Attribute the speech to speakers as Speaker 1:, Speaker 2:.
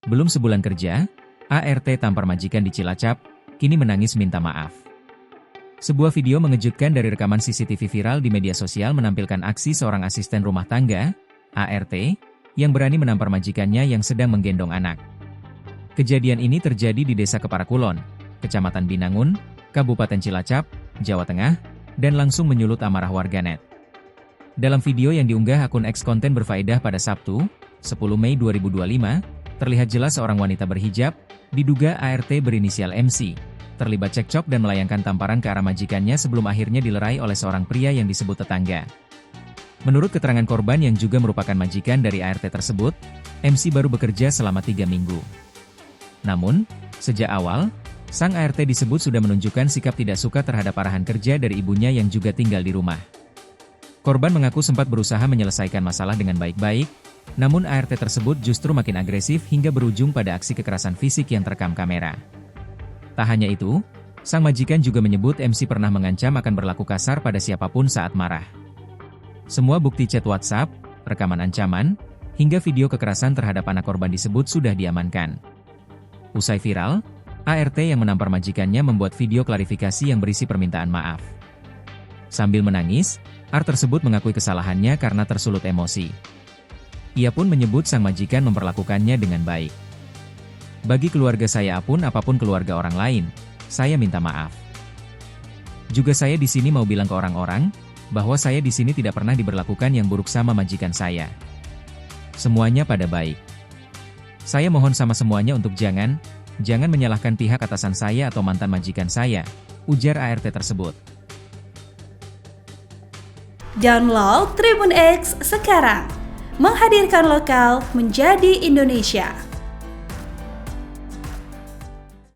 Speaker 1: Belum sebulan kerja, ART tampar majikan di Cilacap, kini menangis minta maaf. Sebuah video mengejutkan dari rekaman CCTV viral di media sosial menampilkan aksi seorang asisten rumah tangga, ART, yang berani menampar majikannya yang sedang menggendong anak. Kejadian ini terjadi di Desa Keparakulon, Kecamatan Binangun, Kabupaten Cilacap, Jawa Tengah, dan langsung menyulut amarah warganet. Dalam video yang diunggah akun X konten berfaedah pada Sabtu, 10 Mei 2025, terlihat jelas seorang wanita berhijab, diduga ART berinisial MC, terlibat cekcok dan melayangkan tamparan ke arah majikannya sebelum akhirnya dilerai oleh seorang pria yang disebut tetangga. Menurut keterangan korban yang juga merupakan majikan dari ART tersebut, MC baru bekerja selama 3 minggu. Namun, sejak awal, sang ART disebut sudah menunjukkan sikap tidak suka terhadap arahan kerja dari ibunya yang juga tinggal di rumah. Korban mengaku sempat berusaha menyelesaikan masalah dengan baik-baik, namun ART tersebut justru makin agresif hingga berujung pada aksi kekerasan fisik yang terekam kamera. Tak hanya itu, sang majikan juga menyebut MC pernah mengancam akan berlaku kasar pada siapapun saat marah. Semua bukti chat WhatsApp, rekaman ancaman, hingga video kekerasan terhadap anak korban disebut sudah diamankan. Usai viral, ART yang menampar majikannya membuat video klarifikasi yang berisi permintaan maaf. Sambil menangis, ART tersebut mengakui kesalahannya karena tersulut emosi. Ia pun menyebut sang majikan memperlakukannya dengan baik. Bagi keluarga saya apapun keluarga orang lain, saya minta maaf. Juga saya di sini mau bilang ke orang-orang, bahwa saya di sini tidak pernah diberlakukan yang buruk sama majikan saya. Semuanya pada baik. Saya mohon sama semuanya untuk jangan menyalahkan pihak atasan saya atau mantan majikan saya, ujar ART tersebut.
Speaker 2: Download Tribun X sekarang, menghadirkan lokal menjadi Indonesia.